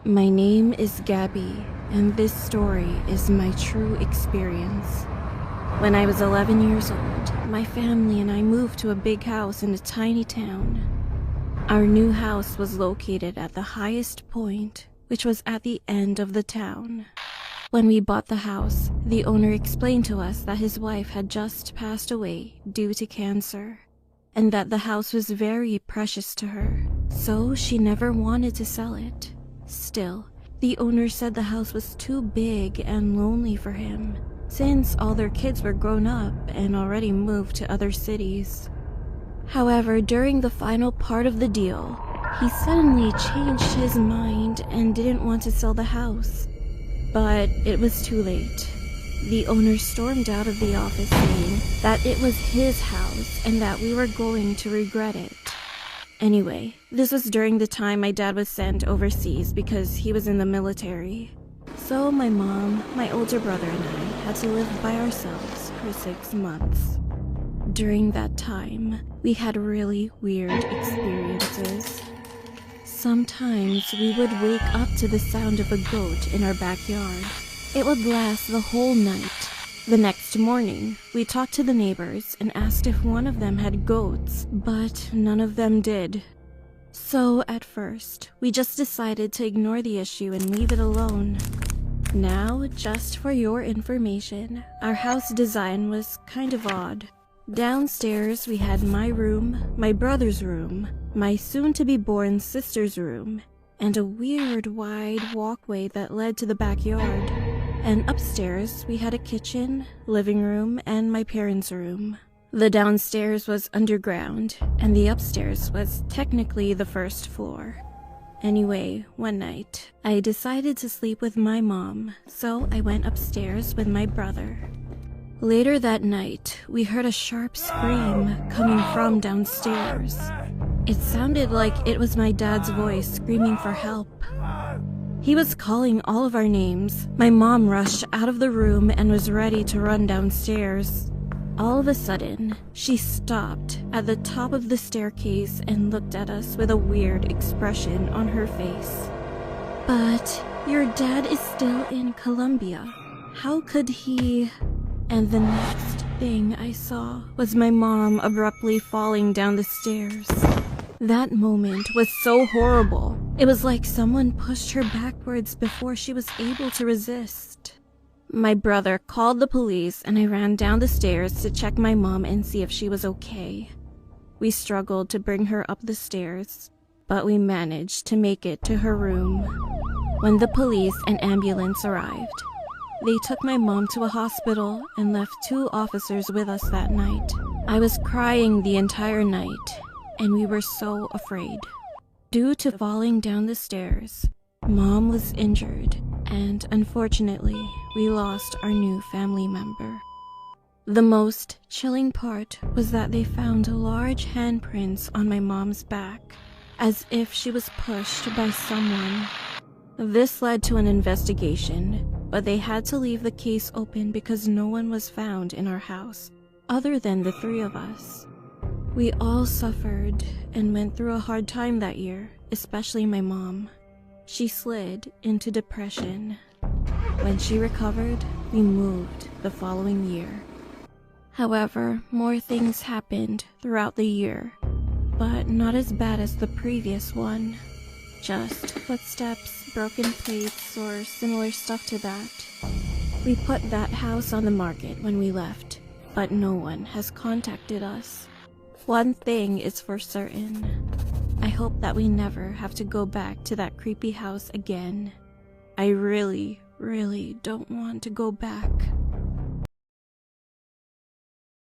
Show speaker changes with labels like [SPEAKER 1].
[SPEAKER 1] My name is Gabby, and this story is my true experience. When I was 11 years old, my family and I moved to a big house in a tiny town. Our new house was located at the highest point, which was at the end of the town. When we bought the house, the owner explained to us that his wife had just passed away due to cancer, and that the house was very precious to her, so she never wanted to sell it. Still, the owner said the house was too big and lonely for him, since all their kids were grown up and already moved to other cities. However, during the final part of the deal, he suddenly changed his mind and didn't want to sell the house. But it was too late. The owner stormed out of the office saying that it was his house and that we were going to regret it. Anyway, this was during the time my dad was sent overseas because he was in the military. So my mom, my older brother, and I had to live by ourselves for 6 months. During that time, we had really weird experiences. Sometimes we would wake up to the sound of a goat in our backyard. It would last the whole night. The next morning, we talked to the neighbors and asked if one of them had goats, but none of them did. So at first, we just decided to ignore the issue and leave it alone. Now, just for your information, our house design was kind of odd. Downstairs, we had my room, my brother's room, my soon-to-be-born sister's room, and a weird wide walkway that led to the backyard. And upstairs, we had a kitchen, living room, and my parents' room. The downstairs was underground, and the upstairs was technically the first floor. Anyway, one night, I decided to sleep with my mom, so I went upstairs with my brother. Later that night, we heard a sharp scream coming from downstairs. It sounded like it was my dad's voice screaming for help. He was calling all of our names. My mom rushed out of the room and was ready to run downstairs. All of a sudden, she stopped at the top of the staircase and looked at us with a weird expression on her face. "But your dad is still in Colombia. How could he..." And the next thing I saw was my mom abruptly falling down the stairs. That moment was so horrible. It was like someone pushed her backwards before she was able to resist. My brother called the police and I ran down the stairs to check my mom and see if she was okay. We struggled to bring her up the stairs, but we managed to make it to her room. When the police and ambulance arrived, they took my mom to a hospital and left 2 officers with us that night. I was crying the entire night, and we were so afraid. Due to falling down the stairs, Mom was injured, and unfortunately, we lost our new family member. The most chilling part was that they found large handprints on my mom's back, as if she was pushed by someone. This led to an investigation, but they had to leave the case open because no one was found in our house, other than the 3 of us. We all suffered and went through a hard time that year, especially my mom. She slid into depression. When she recovered, we moved the following year. However, more things happened throughout the year, but not as bad as the previous one. Just footsteps, broken plates, or similar stuff to that. We put that house on the market when we left, but no one has contacted us. One thing is for certain. I hope that we never have to go back to that creepy house again. I really, really don't want to go back.